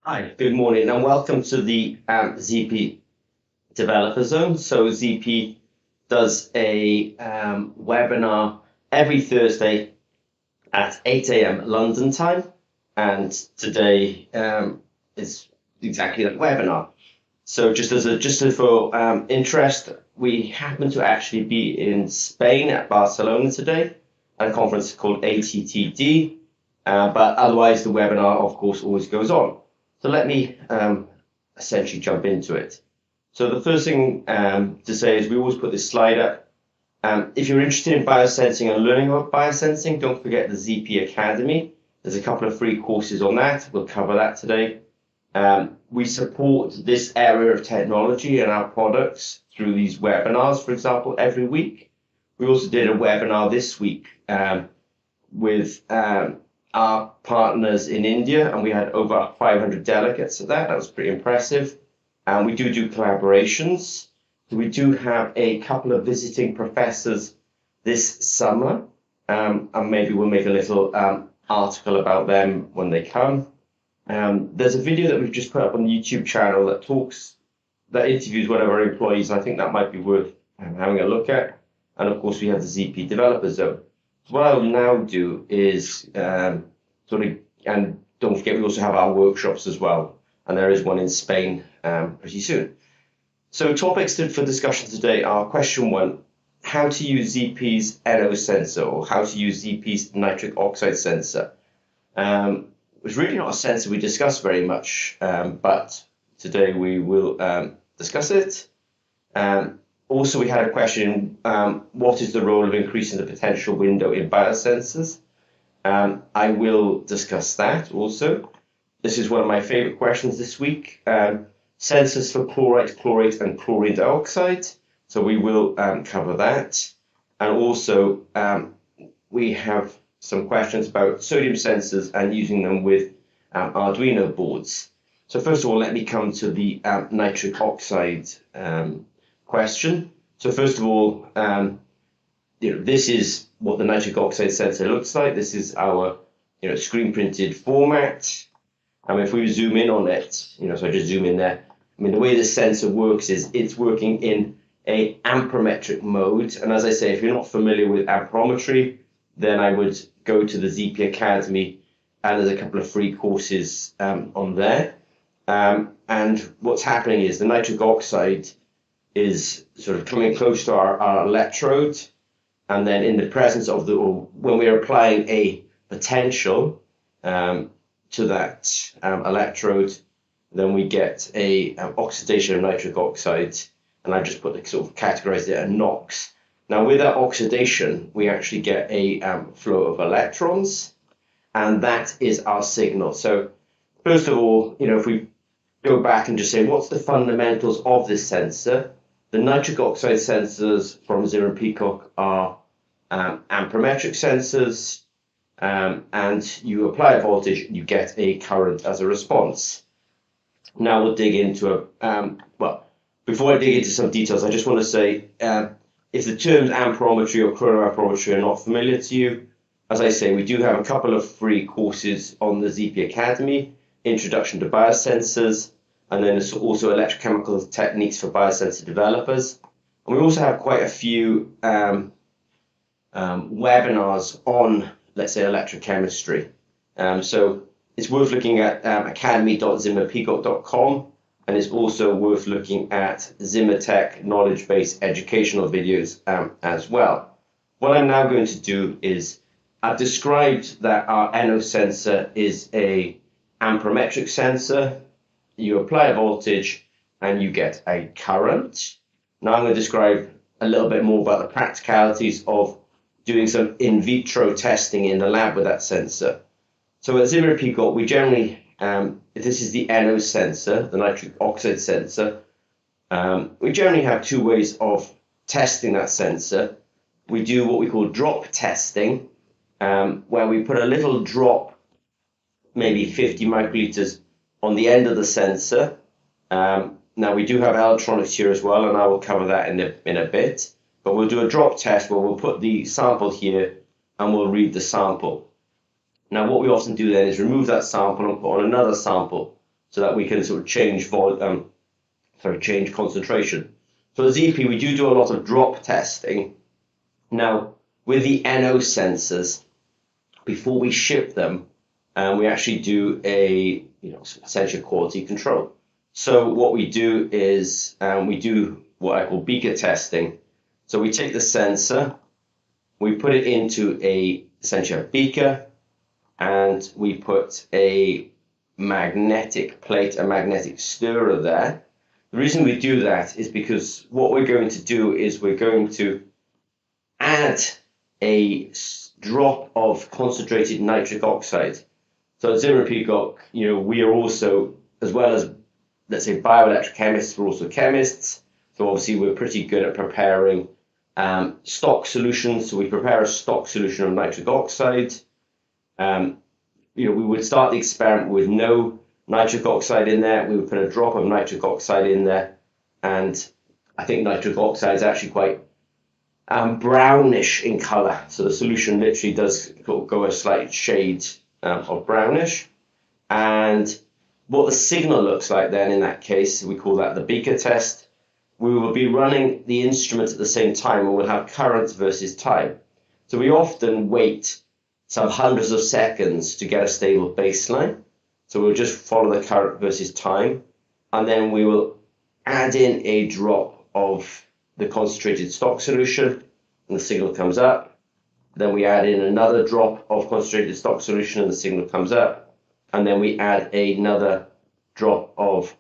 Hi, good morning, and welcome to the ZP Developer Zone. So ZP does a webinar every Thursday at 8 a.m. London time, and today is exactly that webinar. So just for interest, we happen to actually be in Spain at Barcelona today at a conference called ATTD, but otherwise the webinar, of course, always goes on. So let me essentially jump into it. So the first thing to say is we always put this slide up. If you're interested in biosensing and learning about biosensing, don't forget the ZP Academy. There's a couple of free courses on that. We'll cover that today. We support this area of technology and our products through these webinars, for example, every week. We also did a webinar this week with our partners in India, and we had over 500 delegates at that. That was pretty impressive. And we do collaborations. We do have a couple of visiting professors this summer, and maybe we'll make a little article about them when they come. There's a video that we've just put up on the YouTube channel that interviews one of our employees. I think that might be worth having a look at. And of course, we have the ZP Developer Zone. So what I'll now do is and don't forget, we also have our workshops as well. And there is one in Spain pretty soon. So topics for discussion today are question 1, how to use ZP's NO sensor, or how to use ZP's nitric oxide sensor. It's really not a sensor we discuss very much, but today we will discuss it. Also, we had a question, what is the role of increasing the potential window in biosensors? I will discuss that also. This is one of my favorite questions this week. Sensors for chlorite, chlorate, and chlorine dioxide. So we will cover that. And also, we have some questions about sodium sensors and using them with Arduino boards. So first of all, let me come to the nitric oxide question. So first of all, this is what the nitric oxide sensor looks like. This is our screen printed format. If we zoom in on it, so I just zoom in there. The way this sensor works is it's working in a amperometric mode. And as I say, if you're not familiar with amperometry, then I would go to the ZP Academy, and there's a couple of free courses on there. And what's happening is the nitric oxide is sort of coming close to our electrode, and then in the presence of when we are applying a potential to that electrode, then we get a oxidation of nitric oxide, and I just categorized it as NOx. Now with that oxidation, we actually get a flow of electrons, and that is our signal. So first of all, if we go back and just say, what's the fundamentals of this sensor? The nitric oxide sensors from Zimmer Peacock are amperometric sensors, and you apply a voltage, you get a current as a response. Now we'll dig into before I dig into some details, I just want to say, if the terms amperometry or chronoamperometry are not familiar to you, as I say, we do have a couple of free courses on the ZP Academy, Introduction to Biosensors, and then there's also electrochemical techniques for biosensor developers. And we also have quite a few webinars on, let's say, electrochemistry. So it's worth looking at academy.zimmerpeacock.com, and it's also worth looking at Zimmertech knowledge-based educational videos as well. What I'm now going to do is, I've described that our NO sensor is a amperometric sensor. You apply a voltage and you get a current. Now I'm going to describe a little bit more about the practicalities of doing some in vitro testing in the lab with that sensor. So at Zimmer Peacock, we generally, if this is the NO sensor, the nitric oxide sensor, we generally have two ways of testing that sensor. We do what we call drop testing, where we put a little drop, maybe 50 microliters, on the end of the sensor. Now we do have electronics here as well, and I will cover that in a bit. But we'll do a drop test where we'll put the sample here and we'll read the sample. Now what we often do then is remove that sample and put on another sample. so that we can sort of change change concentration. So at ZP, we do a lot of drop testing. Now, with the NO sensors, before we ship them, we actually do essentially quality control. So what we do is we do what I call beaker testing. So we take the sensor, we put it into essentially a beaker, and we put a magnetic plate, a magnetic stirrer there. The reason we do that is because what we're going to do is we're going to add a drop of concentrated nitric oxide. So at Zimmer Peacock, we are also, as well as, let's say, bioelectrochemists, we're also chemists. So obviously we're pretty good at preparing stock solutions. So we prepare a stock solution of nitric oxide. We would start the experiment with no nitric oxide in there. We would put a drop of nitric oxide in there, and I think nitric oxide is actually quite brownish in color. So the solution literally does go a slight shade of brownish. And what the signal looks like then in that case, we call that the beaker test. We will be running the instrument at the same time, and we'll have current versus time. So we often wait some hundreds of seconds to get a stable baseline. So we'll just follow the current versus time, and then we will add in a drop of the concentrated stock solution, and the signal comes up. Then we add in another drop of concentrated stock solution, and the signal comes up. And then we add another drop of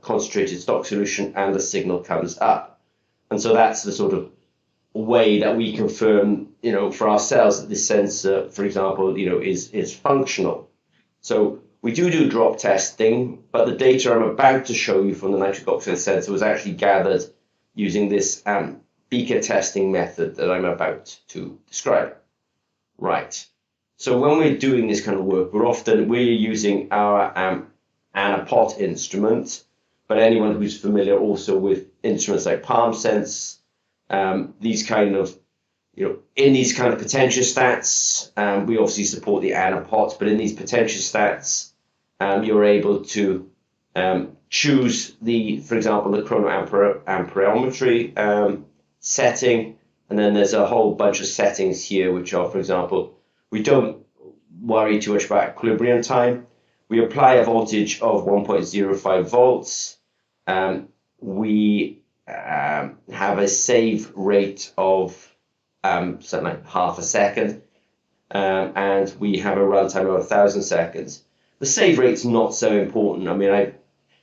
concentrated stock solution, and the signal comes up. And so that's the sort of way that we confirm, for ourselves that this sensor, for example, is functional. So we do drop testing, but the data I'm about to show you from the nitric oxide sensor was actually gathered using this beaker testing method that I'm about to describe. Right. So when we're doing this kind of work, we're using our Anapot instrument, but anyone who's familiar also with instruments like PalmSense, these kind of, in these kind of potentiostats, we obviously support the Anapot, but in these potentiostats, you're able to choose for example, the chronoamperometry setting, and then there's a whole bunch of settings here, which are, for example, we don't worry too much about equilibrium time. We apply a voltage of 1.05 volts. We have a save rate of something like half a second, and we have a runtime of 1,000 seconds. The save rate's not so important. I mean,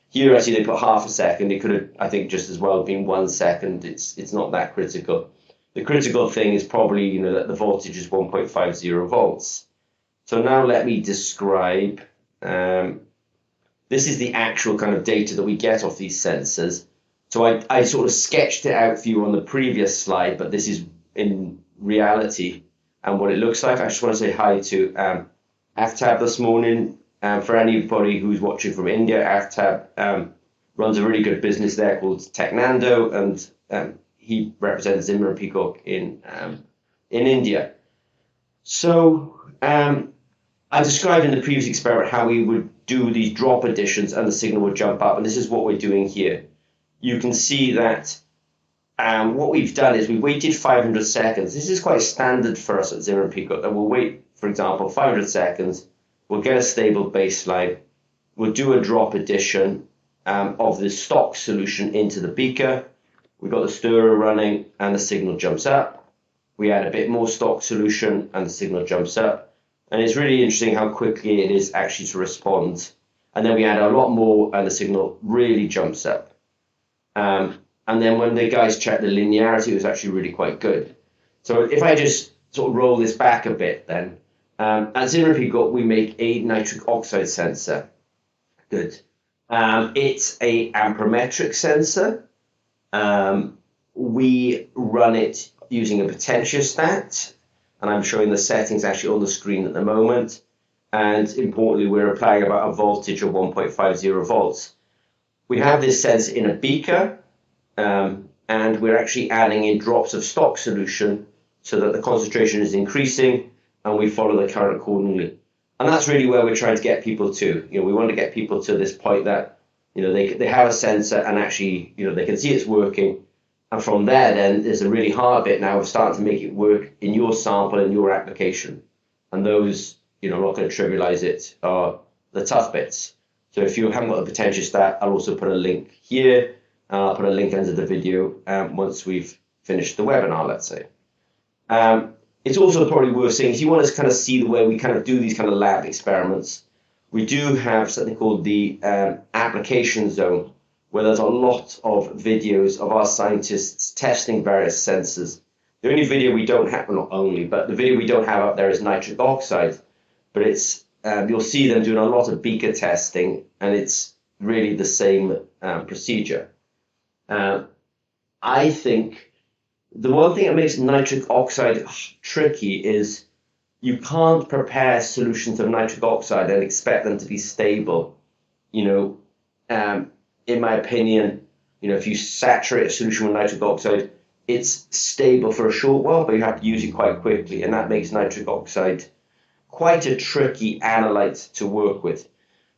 here actually they put half a second. It could have, I think, just as well been 1 second. It's not that critical. The critical thing is probably, that the voltage is 1.50 volts. So now let me describe. This is the actual kind of data that we get off these sensors. So I sort of sketched it out for you on the previous slide, but this is in reality and what it looks like. I just want to say hi to Aftab this morning. For anybody who's watching from India, Aftab runs a really good business there called Technando, and he represents Zimmer Peacock in India. So I described in the previous experiment how we would do these drop additions and the signal would jump up, and this is what we're doing here. You can see that what we've done is we waited 500 seconds. This is quite standard for us at Zimmer Peacock, that we'll wait, for example, 500 seconds, we'll get a stable baseline, we'll do a drop addition of the stock solution into the beaker. We've got the stirrer running and the signal jumps up. We add a bit more stock solution and the signal jumps up. And it's really interesting how quickly it is actually to respond. And then we add a lot more and the signal really jumps up. And then when the guys checked the linearity, it was actually really quite good. So if I just sort of roll this back a bit then, at Zimmer Peacock, we make a nitric oxide sensor. Good. It's a amperometric sensor. We run it using a potentiostat, and I'm showing the settings actually on the screen at the moment. And importantly, we're applying about a voltage of 1.50 volts. We have this sensor in a beaker, and we're actually adding in drops of stock solution so that the concentration is increasing, and we follow the current accordingly. And that's really where we're trying to get people to. We want to get people to this point that, they have a sensor and actually, they can see it's working. And from there, then there's a really hard bit now of starting to make it work in your sample and your application. And those, I'm not going to trivialize it, are the tough bits. So if you haven't got the potentiostat, I'll also put a link here. And I'll put a link under the video once we've finished the webinar, let's say. It's also probably worth saying, if you want to kind of see the way we kind of do these kind of lab experiments, we do have something called the application zone, where there's a lot of videos of our scientists testing various sensors. The only video we don't have, well, not only, but the video we don't have up there is nitric oxide. But it's you'll see them doing a lot of beaker testing, and it's really the same procedure. I think the one thing that makes nitric oxide tricky is you can't prepare solutions of nitric oxide and expect them to be stable. In my opinion, if you saturate a solution with nitric oxide, it's stable for a short while, but you have to use it quite quickly, and that makes nitric oxide quite a tricky analyte to work with.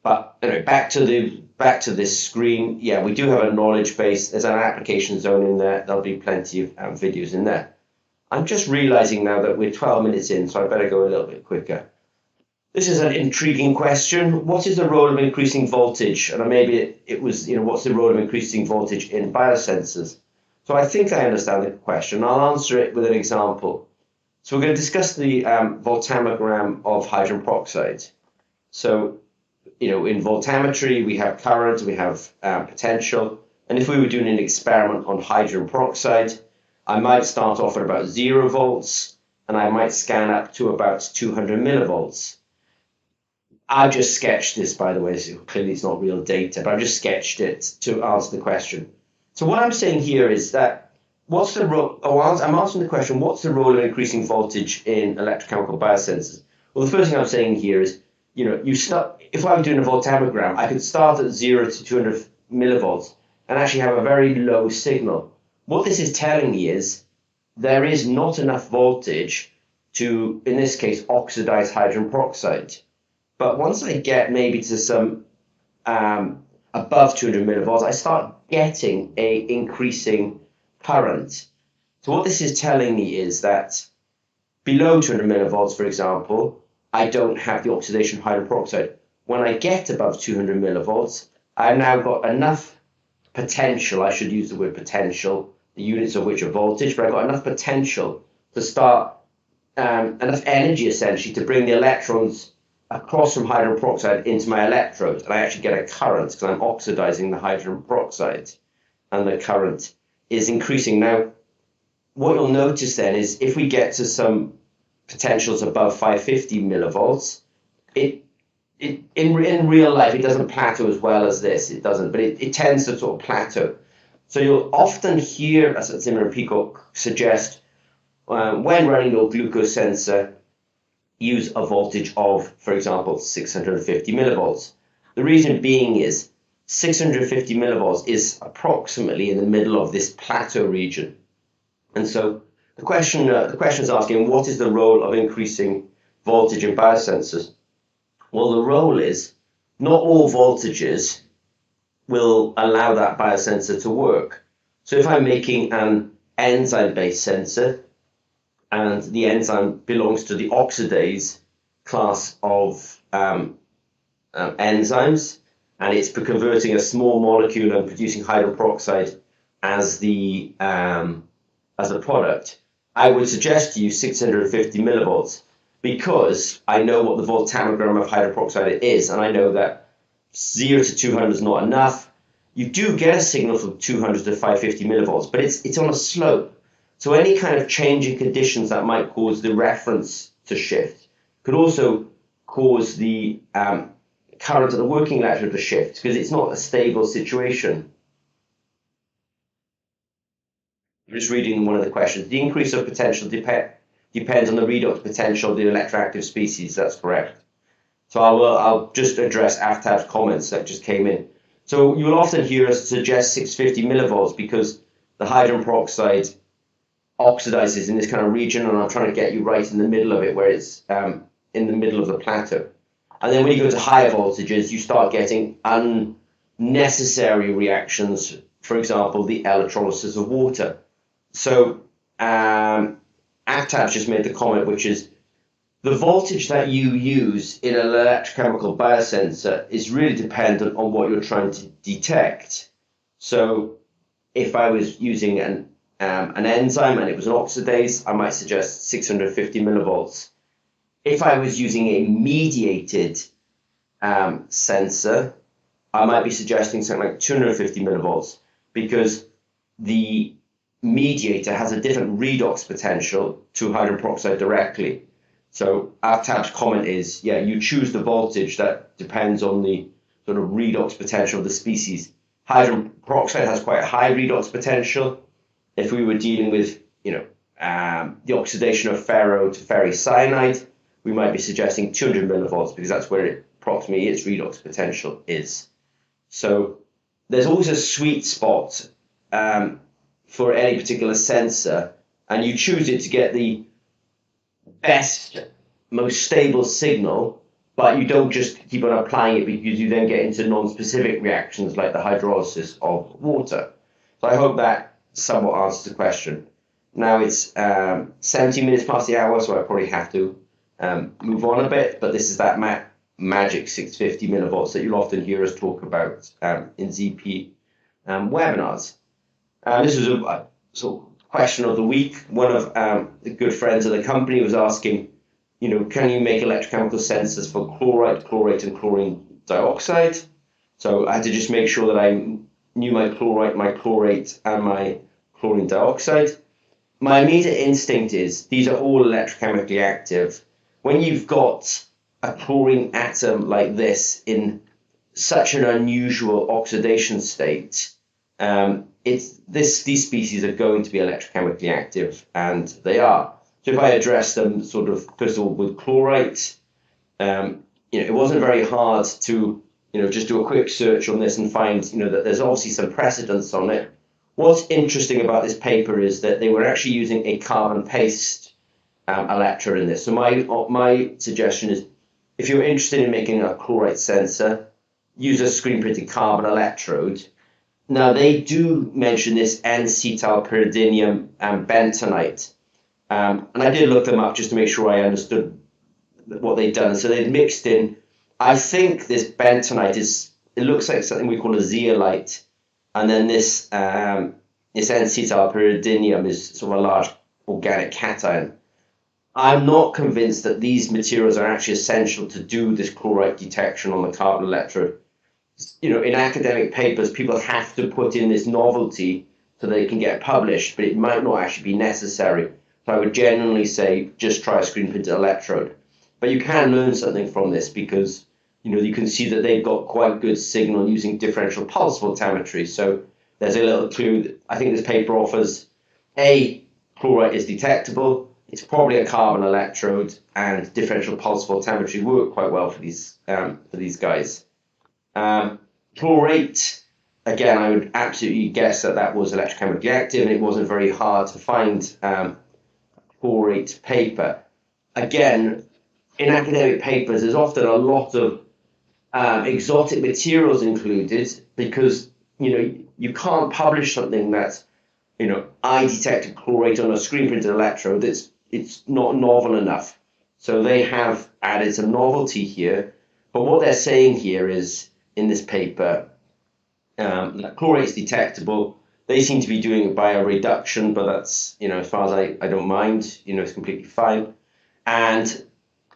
But anyway, back to this screen. Yeah, we do have a knowledge base. There's an application zone in there. There'll be plenty of videos in there. I'm just realizing now that we're 12 minutes in, so I better go a little bit quicker. This is an intriguing question. What is the role of increasing voltage? And maybe it was, what's the role of increasing voltage in biosensors? So I think I understand the question. I'll answer it with an example. So we're going to discuss the voltammogram of hydrogen peroxide. So, in voltammetry, we have current, we have potential. And if we were doing an experiment on hydrogen peroxide, I might start off at about 0 volts, and I might scan up to about 200 millivolts. I've just sketched this, by the way, so clearly it's not real data, but I've just sketched it to answer the question. So what I'm saying here is that what's the role? I'm answering the question, what's the role of increasing voltage in electrochemical biosensors? Well, the first thing I'm saying here is, if I'm doing a voltammogram, I could start at 0 to 200 millivolts and actually have a very low signal. What this is telling me is there is not enough voltage to, in this case, oxidize hydrogen peroxide. But once I get maybe to some above 200 millivolts, I start getting a increasing current. So what this is telling me is that below 200 millivolts, for example, I don't have the oxidation of hydrogen peroxide. When I get above 200 millivolts, I've now got enough potential, I should use the word potential, the units of which are voltage, but I've got enough potential to start, enough energy essentially to bring the electrons across from hydrogen peroxide into my electrode, and I actually get a current because I'm oxidizing the hydrogen peroxide, and the current is increasing. Now, what you'll notice then is if we get to some potentials above 550 millivolts, in real life, it doesn't plateau as well as this. It doesn't, but it tends to sort of plateau. So you'll often hear, as Zimmer and Peacock suggest, when running your glucose sensor, use a voltage of, for example, 650 millivolts. The reason being is 650 millivolts is approximately in the middle of this plateau region. And so the question is asking, what is the role of increasing voltage in biosensors? Well, the role is not all voltages will allow that biosensor to work. So if I'm making an enzyme-based sensor, and the enzyme belongs to the oxidase class of enzymes, and it's converting a small molecule and producing hydrogen peroxide as the product, I would suggest to you 650 millivolts, because I know what the voltammogram of hydrogen peroxide is, and I know that 0 to 200 is not enough. You do get a signal from 200 to 550 millivolts, but it's on a slope. So any kind of change in conditions that might cause the reference to shift could also cause the current of the working electrode to shift, because it's not a stable situation. I'm just reading one of the questions. The increase of potential depends on the redox potential of the electroactive species. That's correct. So I'll just addrss Aftab's comments that just came in. So you will often hear us suggest 650 millivolts because the hydrogen peroxide oxidizes in this kind of region, and I'm trying to get you right in the middle of it, where it's in the middle of the plateau. And then when you go to higher voltages, you start getting unnecessary reactions, for example, the electrolysis of water. So Aftab's just made the comment, which is the voltage that you use in an electrochemical biosensor is really dependent on what you're trying to detect. So if I was using an enzyme and it was an oxidase, I might suggest 650 millivolts. If I was using a mediated sensor, I might be suggesting something like 250 millivolts, because the mediator has a different redox potential to hydrogen peroxide directly. So Aftab's comment is, yeah, you choose the voltage that depends on the sort of redox potential of the species. Hydrogen peroxide has quite a high redox potential. If we were dealing with, the oxidation of ferro to ferricyanide, we might be suggesting 200 millivolts, because that's where approximately its redox potential is. So there's always a sweet spot for any particular sensor, and you choose it to get the best, most stable signal, but you don't just keep on applying it, because you then get into non-specific reactions like the hydrolysis of water. So I hope that somewhat answers the question. Now it's 17 minutes past the hour, so I probably have to move on a bit, but this is that magic 650 millivolts that you'll often hear us talk about in ZP webinars. This was a sort of question of the week. One of the good friends of the company was asking, can you make electrochemical sensors for chlorite, chlorate, and chlorine dioxide? So I had to just make sure that I knew my chlorite, my chlorate, and my chlorine dioxide. My immediate instinct is these are all electrochemically active. When you've got a chlorine atom like this in such an unusual oxidation state, these species are going to be electrochemically active, and they are. So if I address them sort of first of all with chlorite, it wasn't very hard to just do a quick search on this and find that there's obviously some precedence on it. What's interesting about this paper is that they were actually using a carbon paste electrode in this. So my suggestion is, if you're interested in making a chlorite sensor, use a screen printed carbon electrode. Now they do mention this N-cetylpyridinium bentonite, and I did look them up just to make sure I understood what they'd done. So they'd mixed in, I think this bentonite it looks like something we call a zeolite, and then this N-cetylpyridinium is sort of a large organic cation. I'm not convinced that these materials are actually essential to do this chlorite detection on the carbon electrode. In academic papers, people have to put in this novelty so they can get published, but it might not actually be necessary. So I would generally say just try a screen printed electrode. But you can learn something from this, because you can see that they've got quite good signal using differential pulse voltammetry. So there's a little clue that I think this paper offers. Chlorite is detectable. It's probably a carbon electrode, and differential pulse voltammetry work quite well for these guys. Chlorate, again, I would absolutely guess that was electrochemically active, and it wasn't very hard to find chlorate paper. Again, in academic papers, there's often a lot of exotic materials included, because you can't publish something that's I detected chlorate on a screen printed electrode. It's not novel enough. So they have added some novelty here. But what they're saying here is, in this paper, that chlorate is detectable. They seem to be doing it by a reduction, but that's, as far as I don't mind, it's completely fine. And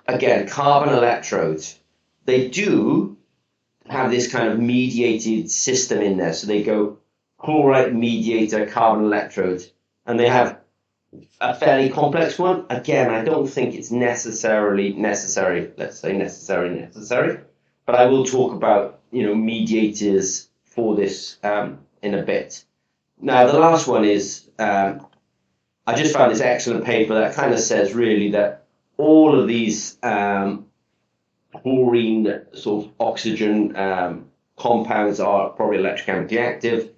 again, carbon electrodes, they do have this kind of mediated system in there. So they go chlorite mediator, carbon electrodes, and they have a fairly complex one. Again, I don't think it's necessary, let's say necessary, but I will talk about, mediators for this in a bit. Now, the last one is, I just found this excellent paper that kind of says really that all of these chlorine sort of oxygen compounds are probably electrochemically active.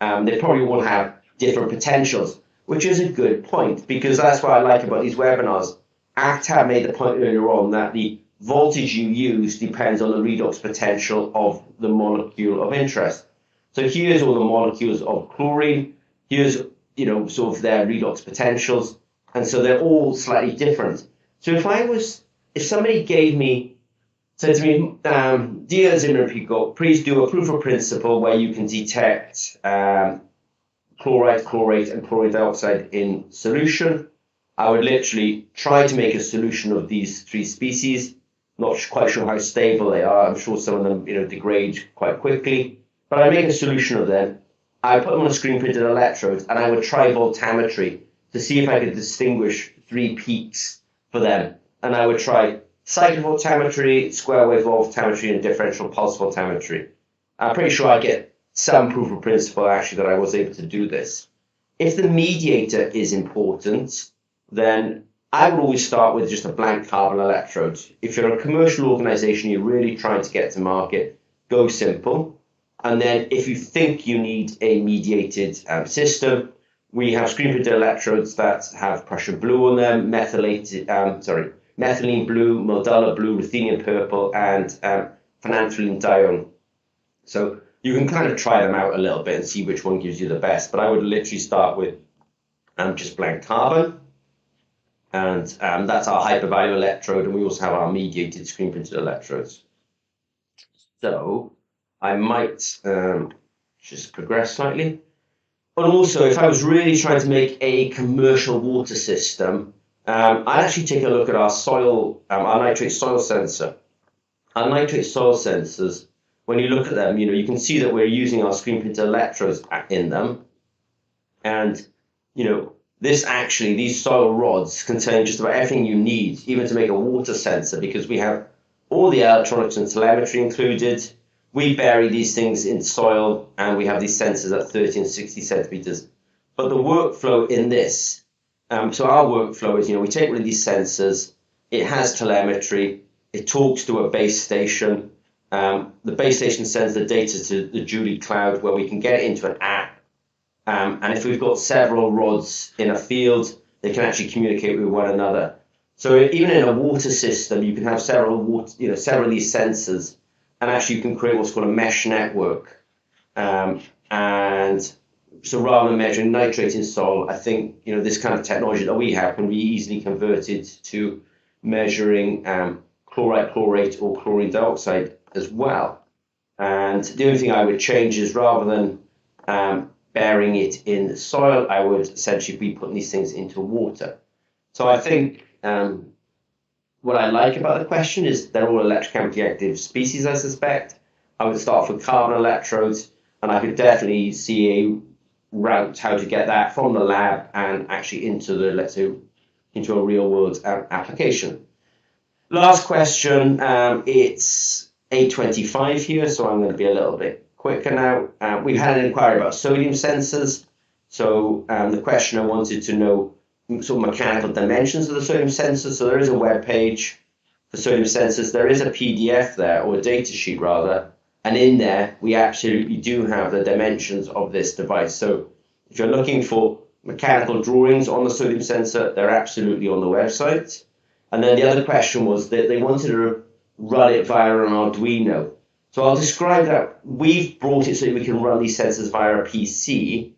They probably will have different potentials, which is a good point, because that's what I like about these webinars. Aftab made the point earlier on that the voltage you use depends on the redox potential of the molecule of interest. So here's all the molecules of chlorine. Here's, sort of their redox potentials. And so they're all slightly different. So if somebody said to me, dear Zimmer and Picot, please do a proof of principle where you can detect chloride, chlorate, and chlorine dioxide in solution, I would literally try to make a solution of these three species. Not quite sure how stable they are. I'm sure some of them, degrade quite quickly. But I make a solution of them. I put them on a screen printed electrode, and I would try voltammetry to see if I could distinguish three peaks for them. And I would try cyclovoltammetry, square wave voltammetry, and differential pulse voltammetry. I'm pretty sure I get some proof of principle actually that I was able to do this. If the mediator is important, then I would always start with just a blank carbon electrode. If you're a commercial organization, you're really trying to get to market, go simple. And then if you think you need a mediated system, we have screen printed electrodes that have Prussian blue on them, methylene blue, Modula blue, ruthenium purple, and phenanthrene dione. So you can kind of try them out a little bit and see which one gives you the best. But I would literally start with just blank carbon. And that's our hypervalue electrode. And we also have our mediated screen printed electrodes. So I might just progress slightly. But also, if I was really trying to make a commercial water system, I'd actually take a look at our nitrate soil sensor. Our nitrate soil sensors, when you look at them, you can see that we're using our screen printed electrodes in them. And, these soil rods contain just about everything you need, even to make a water sensor, because we have all the electronics and telemetry included. We bury these things in soil, and we have these sensors at 30 and 60 centimeters. But the workflow in this, so our workflow is, we take one of these sensors, it has telemetry, it talks to a base station. The base station sends the data to the Julie cloud, where we can get it into an app. And if we've got several rods in a field, they can actually communicate with one another. So even in a water system, you can have several of these sensors, and actually you can create what's called a mesh network. And so rather than measuring nitrate in soil, I think this kind of technology that we have can be easily converted to measuring chloride, chlorate, or chlorine dioxide as well. And the only thing I would change is, rather than burying it in the soil, I would essentially be putting these things into water. So I think what I like about the question is they're all electrochemically active species, I suspect. I would start with carbon electrodes, and I could definitely see a route how to get that from the lab and actually into a real world application. Last question, it's 8:25 here, so I'm going to be a little bit quicker now. We've had an inquiry about sodium sensors. So the questioner wanted to know sort of mechanical dimensions of the sodium sensor. So there is a web page for sodium sensors. There is a PDF there, or a data sheet rather, and in there we absolutely do have the dimensions of this device. So if you're looking for mechanical drawings on the sodium sensor, they're absolutely on the website. And then the other question was that they wanted to run it via an Arduino. So I'll describe that. We've brought it so that we can run these sensors via a PC,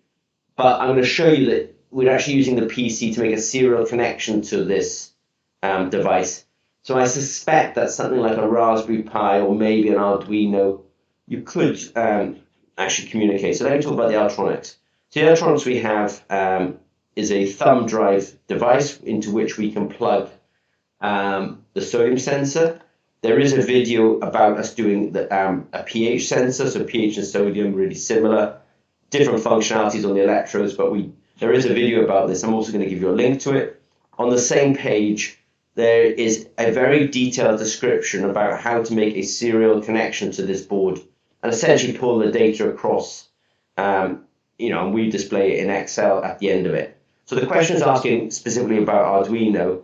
but I'm going to show you that we're actually using the PC to make a serial connection to this device. So I suspect that something like a Raspberry Pi or maybe an Arduino, you could actually communicate. So let me talk about the electronics. So the electronics we have is a thumb drive device into which we can plug the sodium sensor. There is a video about us doing a pH sensor, so pH and sodium really similar, different functionalities on the electrodes, but there is a video about this. I'm also going to give you a link to it. On the same page, there is a very detailed description about how to make a serial connection to this board and essentially pull the data across, and we display it in Excel at the end of it. So the question is asking specifically about Arduino.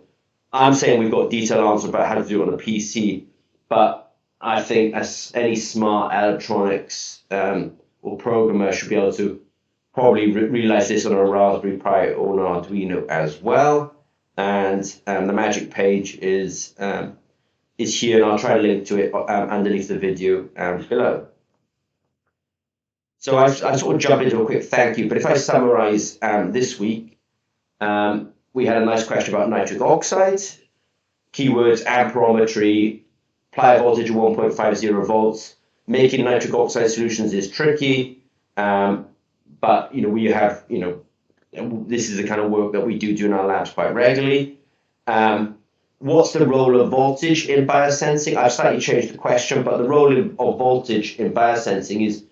I'm saying we've got detailed answers about how to do it on a PC, but I think as any smart electronics or programmer should be able to probably realize this on a Raspberry Pi or an Arduino as well. And the magic page is is here, and I'll try to link to it underneath the video below. So I sort of jump into a quick thank you, but if I summarize this week, we had a nice question about nitric oxide, keywords amperometry, apply a voltage of 1.50 volts. Making nitric oxide solutions is tricky, but we have this is the kind of work that we do in our labs quite regularly. What's the role of voltage in biosensing? I've slightly changed the question, but the role of voltage in biosensing is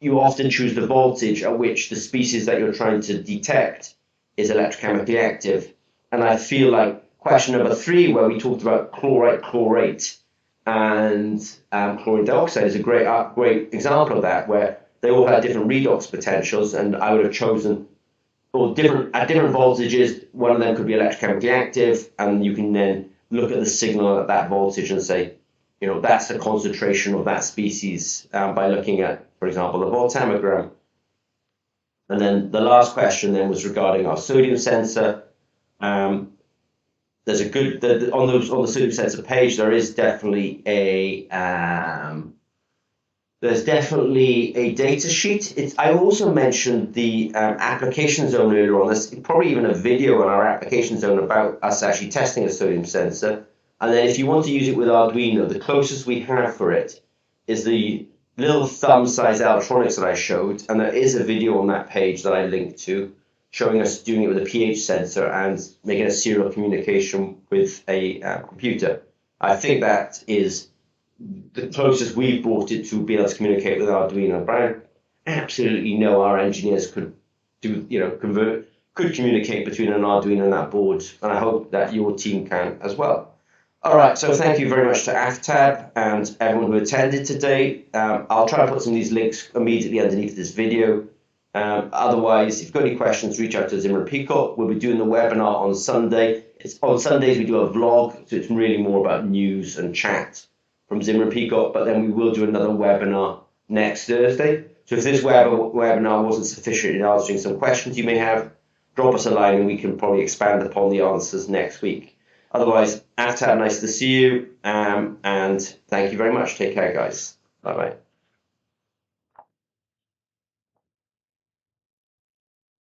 you often choose the voltage at which the species that you're trying to detect is electrochemically active. And I feel like question number 3, where we talked about chlorate, and chlorine dioxide is a great example of that, where they all had different redox potentials, and I would have chosen, or at different voltages, one of them could be electrochemically active, and you can then look at the signal at that voltage and say, that's the concentration of that species by looking at, for example, the voltammogram. And then the last question then was regarding our sodium sensor. There's a good on the sodium sensor page. There is definitely a data sheet. I also mentioned the application zone earlier on. There's probably even a video on our application zone about us actually testing a sodium sensor. And then if you want to use it with Arduino, the closest we have for it is the little thumb-sized electronics that I showed, and there is a video on that page that I linked to, showing us doing it with a pH sensor and making a serial communication with a computer. I think that is the closest we've brought it to be able to communicate with Arduino. But I absolutely know our engineers could communicate between an Arduino and that board, and I hope that your team can as well. All right, so thank you very much to Aftab and everyone who attended today. I'll try to put some of these links immediately underneath this video. Otherwise, if you've got any questions, reach out to Zimmer Peacock. We'll be doing the webinar on Sunday. On Sundays, we do a vlog, so it's really more about news and chat from Zimmer Peacock, but then we will do another webinar next Thursday. So if this webinar wasn't sufficient in answering some questions you may have, drop us a line and we can probably expand upon the answers next week. Otherwise, Aftab, nice to see you, and thank you very much. Take care, guys. Bye-bye.